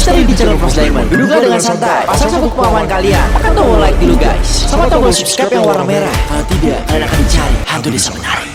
dari di channel Frost Diamond. Duduklah dengan santai, pasang sabuk pengaman kalian. Tekan tombol like dulu guys. Sama tombol subscribe yang warna merah. Kalau tidak, kalian akan dicari hantu desa penari.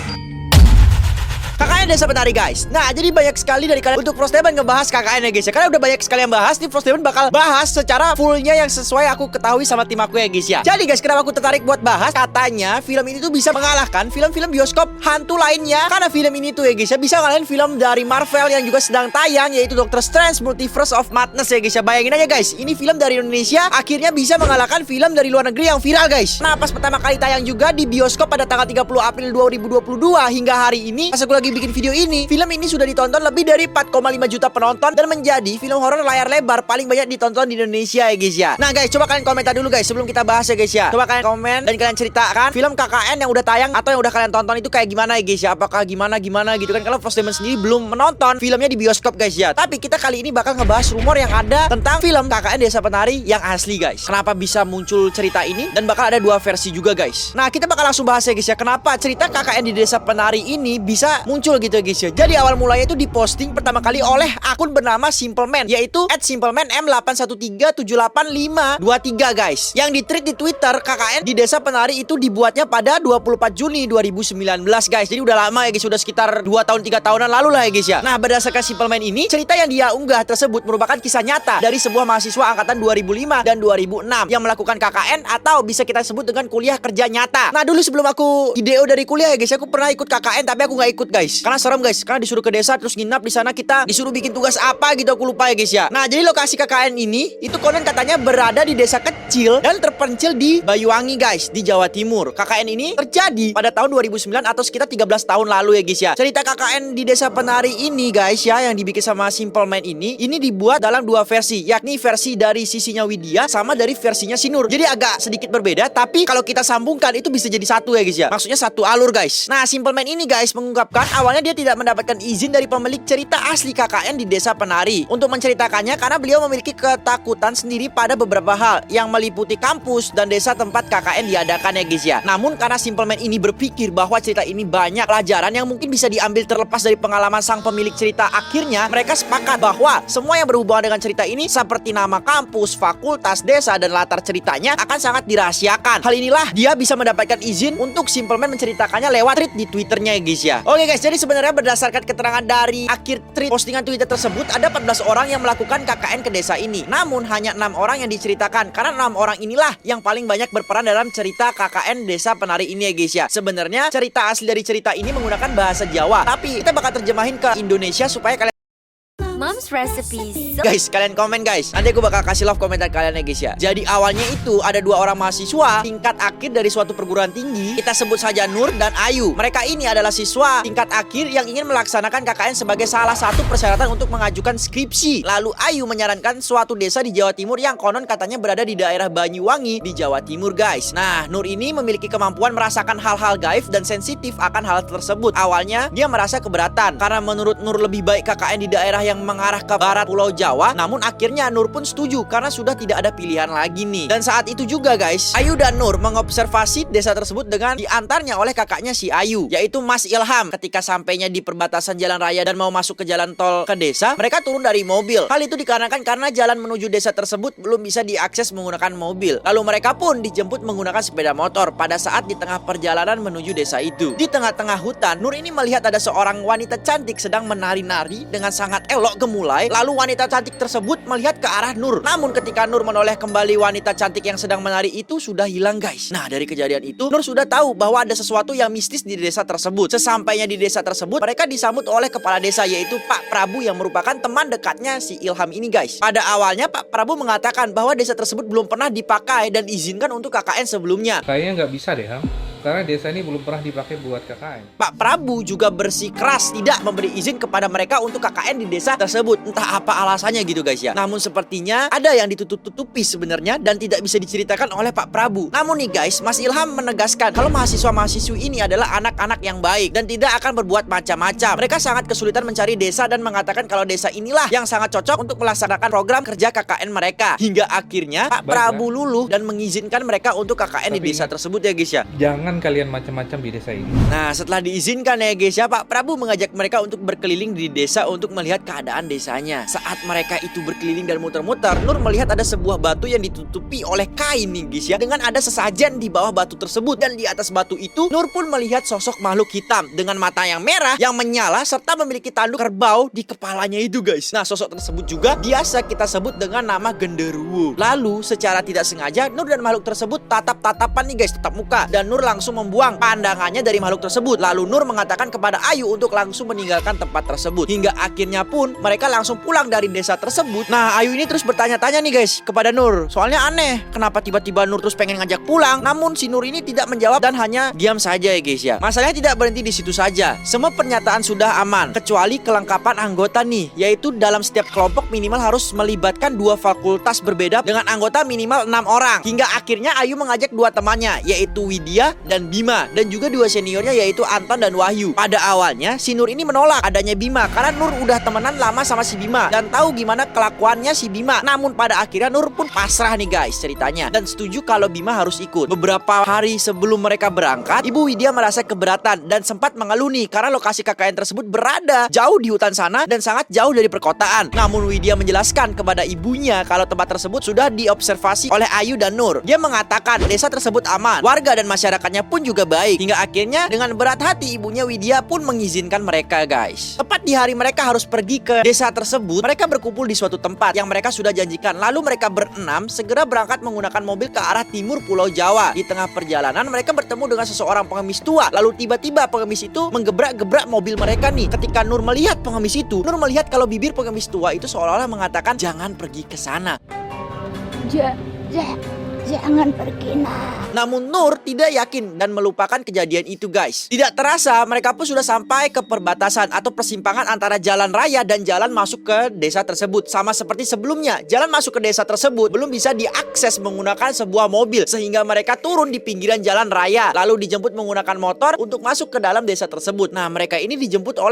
KKN Desa Penari guys. Nah jadi banyak sekali dari kalian untuk Frost Diamond ngebahas KKN ya guys ya. Karena udah banyak sekali yang bahas, nih Frost Diamond bakal bahas secara fullnya yang sesuai aku ketahui sama tim aku ya guys ya. Jadi guys, kenapa aku tertarik buat bahas? Katanya film ini tuh bisa mengalahkan film-film bioskop hantu lainnya. Karena film ini tuh ya guys ya bisa ngalahin film dari Marvel yang juga sedang tayang, yaitu Doctor Strange Multiverse of Madness ya guys ya. Bayangin aja guys, ini film dari Indonesia akhirnya bisa mengalahkan film dari luar negeri yang viral guys. Nah pas pertama kali tayang juga di bioskop pada tanggal 30 April 2022 hingga hari ini, pas aku lagi bikin video ini, film ini sudah ditonton lebih dari 4,5 juta penonton dan menjadi film horor layar lebar paling banyak ditonton di Indonesia ya guys ya. Nah guys, coba kalian komentar dulu guys sebelum kita bahas ya guys ya. Coba kalian komen dan kalian ceritakan film KKN yang udah tayang atau yang udah kalian tonton itu kayak gimana ya guys ya. Apakah gimana gitu kan, kalau Frost Diamond sendiri belum menonton filmnya di bioskop guys ya. Tapi kita kali ini bakal ngebahas rumor yang ada tentang film KKN Desa Penari yang asli guys. Kenapa bisa muncul cerita ini dan bakal ada dua versi juga guys. Nah kita bakal langsung bahas ya guys ya, kenapa cerita KKN di Desa Penari ini bisa muncul gitu ya guys ya. Jadi awal mulanya itu diposting pertama kali oleh akun bernama Simpleman, yaitu @simpleman_m8137853 guys. Yang di-tweet di Twitter, KKN di Desa Penari itu dibuatnya pada 24 Juni 2019 guys. Jadi udah lama ya guys, sudah sekitar 2 tahun 3 tahunan lalu lah ya guys ya. Nah berdasarkan Simpleman ini, cerita yang dia unggah tersebut merupakan kisah nyata dari sebuah mahasiswa angkatan 2005 dan 2006 yang melakukan KKN atau bisa kita sebut dengan kuliah kerja nyata. Nah dulu sebelum aku IDO dari kuliah ya guys, aku pernah ikut KKN tapi aku nggak ikut guys, karena serem guys. Karena disuruh ke desa terus nginap di sana, kita disuruh bikin tugas apa gitu aku lupa ya guys ya. Nah jadi lokasi KKN ini itu konon katanya berada di desa kecil dan terpencil di Banyuwangi guys, di Jawa Timur. KKN ini terjadi pada tahun 2009 atau sekitar 13 tahun lalu ya guys ya. Cerita KKN di Desa Penari ini guys ya, yang dibikin sama Simpleman ini dibuat dalam dua versi, yakni versi dari sisinya Widya sama dari versinya Sinur. Jadi agak sedikit berbeda, tapi kalau kita sambungkan itu bisa jadi satu ya guys ya. Maksudnya satu alur guys. Nah Simpleman ini guys mengungkapkan awalnya dia tidak mendapatkan izin dari pemilik cerita asli KKN di Desa Penari untuk menceritakannya, karena beliau memiliki ketakutan sendiri pada beberapa hal yang meliputi kampus dan desa tempat KKN diadakan ya guys ya. Namun karena Simpleman ini berpikir bahwa cerita ini banyak pelajaran yang mungkin bisa diambil terlepas dari pengalaman sang pemilik cerita, akhirnya mereka sepakat bahwa semua yang berhubungan dengan cerita ini seperti nama kampus, fakultas, desa, dan latar ceritanya akan sangat dirahasiakan. Hal inilah dia bisa mendapatkan izin untuk Simpleman menceritakannya lewat tweet di Twitternya ya guys ya. Oke guys, jadi sebenarnya berdasarkan keterangan dari akhir tweet postingan Twitter tersebut, ada 14 orang yang melakukan KKN ke desa ini. Namun hanya 6 orang yang diceritakan, karena 6 orang inilah yang paling banyak berperan dalam cerita KKN Desa Penari ini ya guys ya. Sebenarnya cerita asli dari cerita ini menggunakan bahasa Jawa, tapi kita bakal terjemahin ke Indonesia supaya kalian Mom's recipes. guys, kalian komen guys. Nanti aku bakal kasih love komentar kalian ya guys ya. Jadi awalnya itu ada 2 orang mahasiswa tingkat akhir dari suatu perguruan tinggi. Kita sebut saja Nur dan Ayu. Mereka ini adalah siswa tingkat akhir yang ingin melaksanakan KKN sebagai salah satu persyaratan untuk mengajukan skripsi. Lalu Ayu menyarankan suatu desa di Jawa Timur yang konon katanya berada di daerah Banyuwangi di Jawa Timur guys. Nah Nur ini memiliki kemampuan merasakan hal-hal gaib dan sensitif akan hal tersebut. Awalnya dia merasa keberatan karena menurut Nur lebih baik KKN di daerah yang mengarah ke barat Pulau Jawa. Namun akhirnya Nur pun setuju karena sudah tidak ada pilihan lagi nih. Dan saat itu juga guys, Ayu dan Nur mengobservasi desa tersebut dengan diantarnya oleh kakaknya si Ayu, yaitu Mas Ilham. Ketika sampainya di perbatasan jalan raya dan mau masuk ke jalan tol ke desa, mereka turun dari mobil. Hal itu dikarenakan karena jalan menuju desa tersebut belum bisa diakses menggunakan mobil. Lalu mereka pun dijemput menggunakan sepeda motor pada saat di tengah perjalanan menuju desa itu. Di tengah-tengah hutan, Nur ini melihat ada seorang wanita cantik sedang menari-nari dengan sangat elok gemulai. Lalu wanita cantik tersebut melihat ke arah Nur. Namun ketika Nur menoleh kembali, wanita cantik yang sedang menari itu sudah hilang guys. Nah dari kejadian itu Nur sudah tahu bahwa ada sesuatu yang mistis di desa tersebut. Sesampainya di desa tersebut, mereka disambut oleh kepala desa, yaitu Pak Prabu yang merupakan teman dekatnya si Ilham ini guys. Pada awalnya Pak Prabu mengatakan bahwa desa tersebut belum pernah dipakai dan diizinkan untuk KKN sebelumnya. Kayaknya nggak bisa deh Ham, karena desa ini belum pernah dipakai buat KKN. Pak Prabu juga bersikeras tidak memberi izin kepada mereka untuk KKN di desa tersebut. Entah apa alasannya gitu guys ya. Namun sepertinya ada yang ditutup-tutupi sebenarnya dan tidak bisa diceritakan oleh Pak Prabu. Namun nih guys, Mas Ilham menegaskan kalau mahasiswa-mahasiswi ini adalah anak-anak yang baik dan tidak akan berbuat macam-macam. Mereka sangat kesulitan mencari desa dan mengatakan kalau desa inilah yang sangat cocok untuk melaksanakan program kerja KKN mereka. Hingga akhirnya Pak Prabu luluh dan mengizinkan mereka untuk KKN di desa tersebut ya guys ya. Jangan Jangan kalian macam-macam di desa ini. Nah, setelah diizinkan ya guys ya, Pak Prabu mengajak mereka untuk berkeliling di desa untuk melihat keadaan desanya. Saat mereka itu berkeliling dan muter-muter, Nur melihat ada sebuah batu yang ditutupi oleh kain nih guys ya, dengan ada sesajen di bawah batu tersebut. Dan di atas batu itu, Nur pun melihat sosok makhluk hitam dengan mata yang merah yang menyala serta memiliki tanduk kerbau di kepalanya itu guys. Nah, sosok tersebut juga biasa kita sebut dengan nama genderuwo. Lalu secara tidak sengaja Nur dan makhluk tersebut tatap-tatapan nih guys, tatap muka, dan Nur langsung membuang pandangannya dari makhluk tersebut. Lalu Nur mengatakan kepada Ayu untuk langsung meninggalkan tempat tersebut. Hingga akhirnya pun mereka langsung pulang dari desa tersebut. Nah, Ayu ini terus bertanya-tanya nih guys kepada Nur. Soalnya aneh, kenapa tiba-tiba Nur terus pengen ngajak pulang? Namun si Nur ini tidak menjawab dan hanya diam saja ya guys ya. Masalahnya tidak berhenti di situ saja. Semua pernyataan sudah aman kecuali kelengkapan anggota nih, yaitu dalam setiap kelompok minimal harus melibatkan 2 fakultas berbeda dengan anggota minimal 6 orang. Hingga akhirnya Ayu mengajak 2 temannya, yaitu Widya dan Bima, dan juga 2 seniornya yaitu Anton dan Wahyu. Pada awalnya si Nur ini menolak adanya Bima karena Nur udah temenan lama sama si Bima dan tahu gimana kelakuannya si Bima. Namun pada akhirnya Nur pun pasrah nih guys ceritanya, dan setuju kalau Bima harus ikut. Beberapa hari sebelum mereka berangkat, Ibu Widya merasa keberatan dan sempat mengeluh nih karena lokasi KKN tersebut berada jauh di hutan sana dan sangat jauh dari perkotaan. Namun Widya menjelaskan kepada ibunya kalau tempat tersebut sudah diobservasi oleh Ayu dan Nur. Dia mengatakan desa tersebut aman, warga dan masyarakatnya pun juga baik. Hingga akhirnya dengan berat hati ibunya Widya pun mengizinkan mereka guys. Tepat di hari mereka harus pergi ke desa tersebut, mereka berkumpul di suatu tempat yang mereka sudah janjikan. Lalu mereka berenam segera berangkat menggunakan mobil ke arah timur Pulau Jawa. Di tengah perjalanan mereka bertemu dengan seseorang pengemis tua. Lalu tiba-tiba pengemis itu menggebrak-gebrak mobil mereka nih. Ketika Nur melihat pengemis itu, Nur melihat kalau bibir pengemis tua itu seolah-olah mengatakan jangan pergi ke sana. Jangan pergi, nak. Namun Nur tidak yakin dan melupakan kejadian itu guys. Tidak terasa mereka pun sudah sampai ke perbatasan atau persimpangan antara jalan raya dan jalan masuk ke desa tersebut. Sama seperti sebelumnya, jalan masuk ke desa tersebut belum bisa diakses menggunakan sebuah mobil, sehingga mereka turun di pinggiran jalan raya lalu dijemput menggunakan motor untuk masuk ke dalam desa tersebut. Nah, mereka ini dijemput oleh